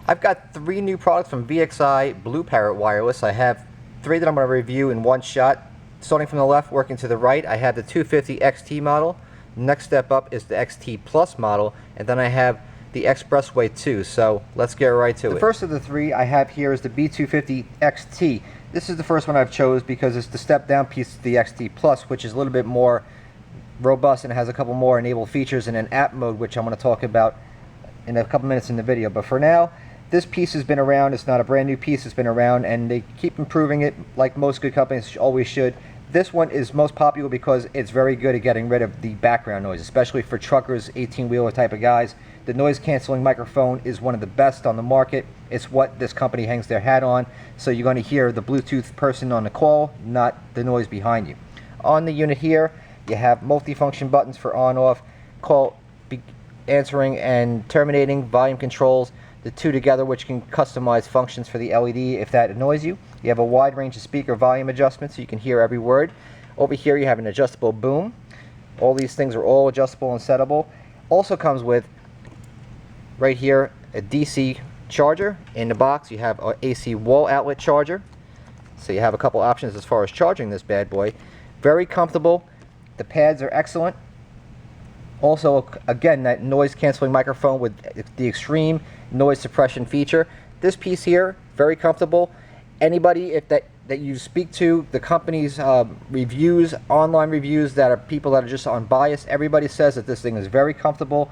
I've got 3 new products from VXi BlueParrott Wireless. I have 3 that I'm going to review in one shot. Starting from the left, working to the right, I have the 250-XT model. Next step up is the XT Plus model, and then I have the Xpressway 2. So let's get right to it. The first of the 3 I have here is the B250-XT. This is the first one I've chose because it's the step down piece of the XT Plus, which is a little bit more robust and has a couple more enabled features in an app mode, which I'm going to talk about in a couple minutes in the video. But for now, this piece has been around. It's not a brand new piece. It's been around, and they keep improving it like most good companies always should. This one is most popular because it's very good at getting rid of the background noise, especially for truckers, 18-wheeler type of guys. The noise canceling microphone is one of the best on the market. It's what this company hangs their hat on, so you're going to hear the Bluetooth person on the call, not the noise behind you. On the unit here, you have multifunction buttons for on-off, call answering and terminating, volume controls, the 2 together, which can customize functions for the LED if that annoys you. You have a wide range of speaker volume adjustments so you can hear every word. Over here you have an adjustable boom. All these things are all adjustable and settable. Also comes with, right here, a DC charger. In the box you have an AC wall outlet charger. So you have a couple options as far as charging this bad boy. Very comfortable. The pads are excellent. Also, again, that noise canceling microphone with the Xtreme Noise Suppression feature. This piece here, very comfortable. Anybody that you speak to, the company's reviews, online reviews that are people that are just unbiased, everybody says that this thing is very comfortable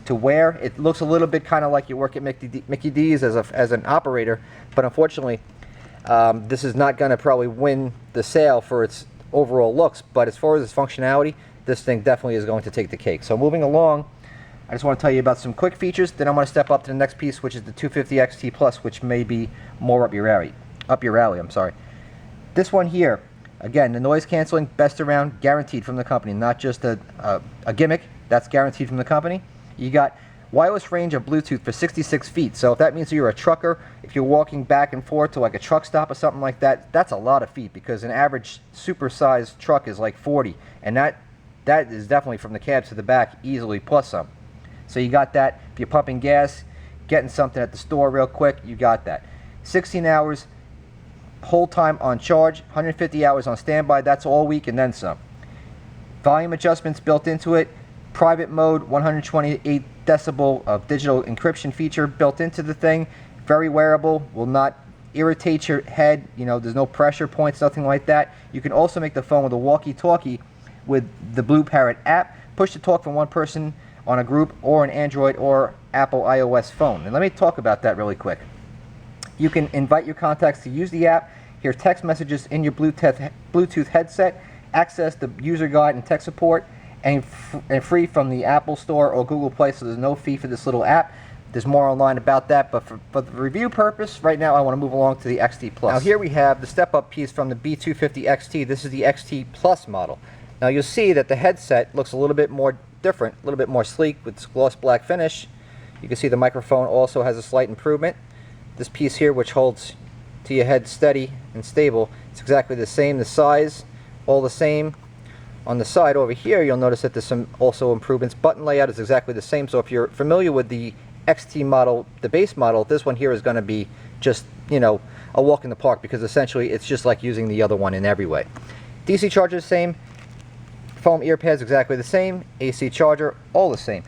to wear. It looks a little bit kind of like you work at Mickey D's as an operator, but unfortunately, this is not going to probably win the sale for its overall looks, but as far as its functionality, this thing definitely is going to take the cake. So moving along, I just want to tell you about some quick features, then I'm going to step up to the next piece, which is the 250-XT Plus, which may be more up your alley. This one here, again, the noise canceling, best around, guaranteed from the company, not just a gimmick. That's guaranteed from the company. You got wireless range of Bluetooth for 66 feet. So if that means you're a trucker, if you're walking back and forth to like a truck stop or something like that, that's a lot of feet, because an average super-sized truck is like 40, and that is definitely from the cab to the back easily plus some. So you got that. If you're pumping gas, getting something at the store real quick, you got that. 16 hours whole time on charge, 150 hours on standby. That's all week and then some. Volume adjustments built into it. Private mode, 128 decibel of digital encryption feature built into the thing. Very wearable, will not irritate your head. You know, there's no pressure points, nothing like that. You can also make the phone with a walkie-talkie with the BlueParrott app. Push to talk from one person on a group or an Android or Apple iOS phone. And let me talk about that really quick. You can invite your contacts to use the app, hear text messages in your Bluetooth headset, access the user guide and tech support, and free from the Apple Store or Google Play, so there's no fee for this little app. There's more online about that, but for the review purpose, right now I want to move along to the XT Plus. Now here we have the step-up piece from the B250-XT. This is the XT Plus model. Now you'll see that the headset looks a little bit more different, a little bit more sleek with this gloss black finish. You can see the microphone also has a slight improvement. This piece here, which holds to your head steady and stable, it's exactly the same. The size, all the same. On the side over here, you'll notice that there's some also improvements. Button layout is exactly the same. So if you're familiar with the XT model, the base model, this one here is going to be just, you know, a walk in the park, because essentially it's just like using the other one in every way. DC charger is the same. Foam ear pads exactly the same. AC charger, all the same.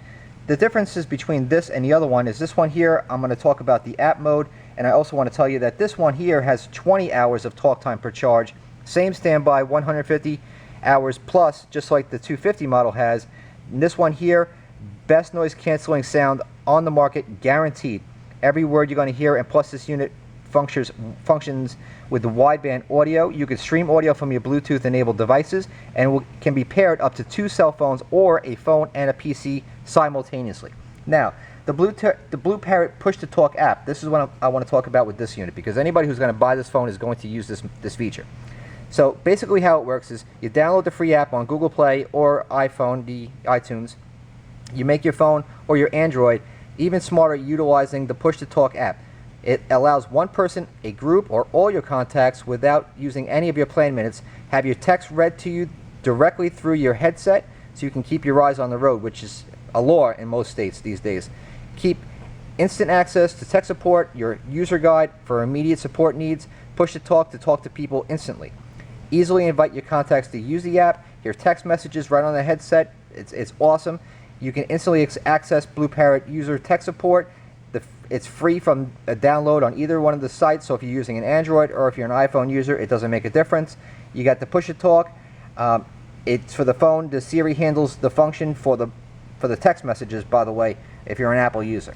The differences between this and the other one is this one here, I'm going to talk about the app mode, and I also want to tell you that this one here has 20 hours of talk time per charge. Same standby, 150 hours plus, just like the 250 model has. And this one here, best noise canceling sound on the market, guaranteed. Every word you're going to hear, and plus this unit functions with the wideband audio. You can stream audio from your Bluetooth enabled devices, and can be paired up to 2 cell phones or a phone and a PC simultaneously. Now, the BlueParrott push to talk app, this is what I want to talk about with this unit, because anybody who's going to buy this phone is going to use this feature. So basically how it works is you download the free app on Google Play or iPhone, the iTunes. You make your phone or your Android even smarter utilizing the push to talk app. It allows one person, a group, or all your contacts, without using any of your plan minutes, have your text read to you directly through your headset, so you can keep your eyes on the road, which is a law in most states these days. Keep Instant access to tech support, your user guide for immediate support needs, push to talk to people instantly. Easily invite your contacts to use the app, your text messages right on the headset. It's awesome. You can instantly access BlueParrott user tech support. It's free from a download on either one of the sites, so if you're using an Android or if you're an iPhone user, it doesn't make a difference. You got the push to talk. It's for the phone. The Siri handles the function for the text messages, by the way, if you're an Apple user.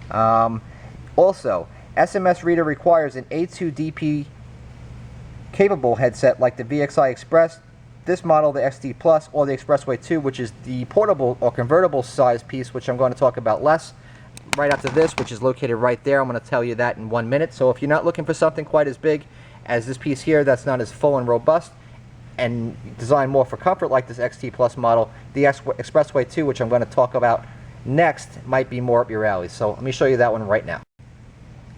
Also, SMS reader requires an A2DP capable headset like the VXi Express, this model, the XT Plus, or the Xpressway 2, which is the portable or convertible size piece, which I'm going to talk about less right after this, which is located right there. I'm going to tell you that in 1 minute. So if you're not looking for something quite as big as this piece here, that's not as full and robust and designed more for comfort like this XT Plus model, the Xpressway 2, which I'm going to talk about next, might be more up your alley. So let me show you that one right now.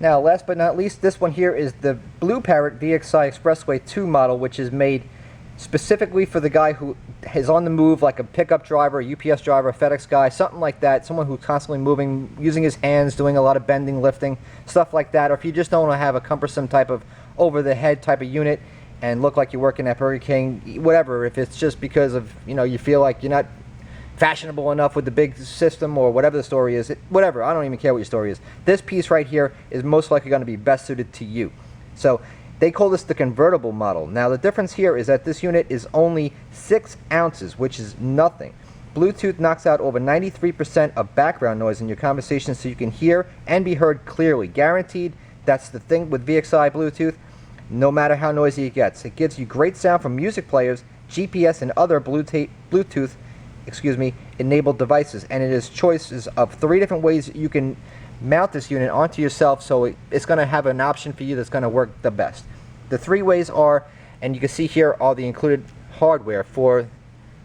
Now, last but not least, this one here is the BlueParrott VXi Xpressway 2 model, which is made specifically for the guy who is on the move, like a pickup driver, a UPS driver, a FedEx guy, something like that, someone who's constantly moving, using his hands, doing a lot of bending, lifting, stuff like that. Or if you just don't want to have a cumbersome type of over-the-head type of unit and look like you're working at Burger King, whatever, if it's just because of, you feel like you're not fashionable enough with the big system or whatever the story is, whatever, I don't even care what your story is. This piece right here is most likely going to be best suited to you. So they call this the convertible model. Now the difference here is that this unit is only 6 ounces, which is nothing. Bluetooth knocks out over 93% of background noise in your conversation so you can hear and be heard clearly. Guaranteed. That's the thing with VXi Bluetooth. No matter how noisy it gets, it gives you great sound from music players, GPS, and other Bluetooth enabled devices, and it is choices of 3 different ways you can mount this unit onto yourself, so it's going to have an option for you that's going to work the best. The 3 ways are, and you can see here all the included hardware for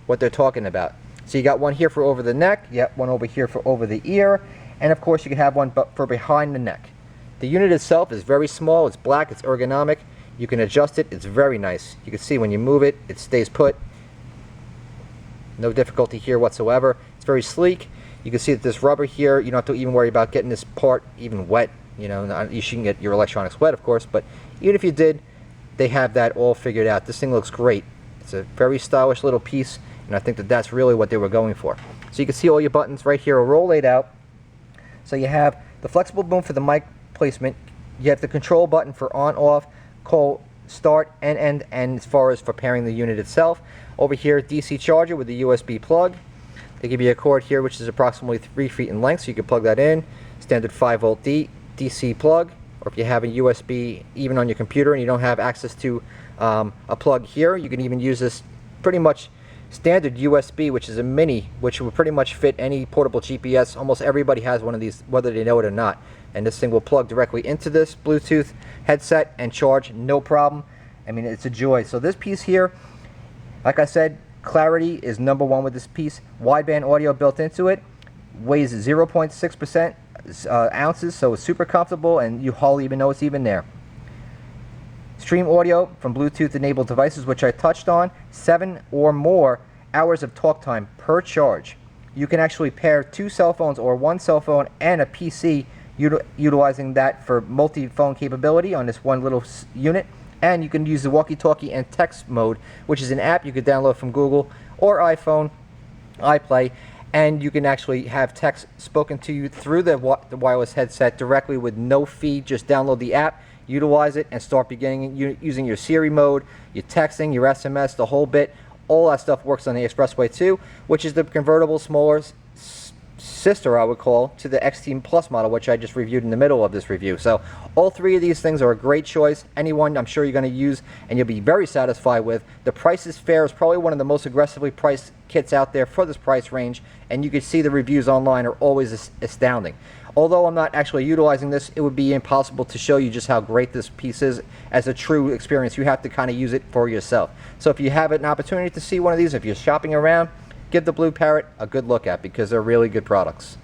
what they're talking about. So you got one here for over the neck, one over here for over the ear, and of course you can have one for behind the neck. The unit itself is very small, it's black, it's ergonomic, you can adjust it, it's very nice. You can see when you move it, it stays put. No difficulty here whatsoever. It's very sleek. You can see that this rubber here, you don't have to even worry about getting this part even wet. You shouldn't get your electronics wet, of course, but even if you did, they have that all figured out. This thing looks great. It's a very stylish little piece, and I think that that's really what they were going for. So you can see all your buttons right here are all laid out. So you have the flexible boom for the mic placement. You have the control button for on, off, call, start, and end, and as far as for pairing the unit itself. Over here, DC charger with the USB plug. They give you a cord here which is approximately 3 feet in length, so you can plug that in. Standard 5-volt DC plug, or if you have a USB even on your computer and you don't have access to a plug here, you can even use this pretty much standard USB, which is a mini, which will pretty much fit any portable GPS. Almost everybody has one of these, whether they know it or not. And this thing will plug directly into this Bluetooth headset and charge, no problem. I mean, it's a joy. So this piece here, like I said, clarity is #1 with this piece. Wideband audio built into it. Weighs 0.6% ounces, so it's super comfortable and you hardly even know it's even there. Stream audio from Bluetooth enabled devices, which I touched on. 7 or more hours of talk time per charge. You can actually pair 2 cell phones or 1 cell phone and a PC, utilizing that for multi-phone capability on this one little unit. And you can use the walkie-talkie and text mode, which is an app you could download from Google or iPhone, iPlay, and you can actually have text spoken to you through the wireless headset directly with no fee. Just download the app, utilize it, and start using your Siri mode, your texting, your SMS, the whole bit. All that stuff works on the Xpressway 2, which is the convertible, smaller sister, I would call, to the XT Plus model, which I just reviewed in the middle of this review. So all 3 of these things are a great choice. Anyone I'm sure you're going to use and you'll be very satisfied with. The price is fair. It's probably one of the most aggressively priced kits out there for this price range, and you can see the reviews online are always astounding. Although I'm not actually utilizing this, it would be impossible to show you just how great this piece is as a true experience. You have to kind of use it for yourself. So if you have an opportunity to see one of these, if you're shopping around, give the BlueParrott a good look at, because they're really good products.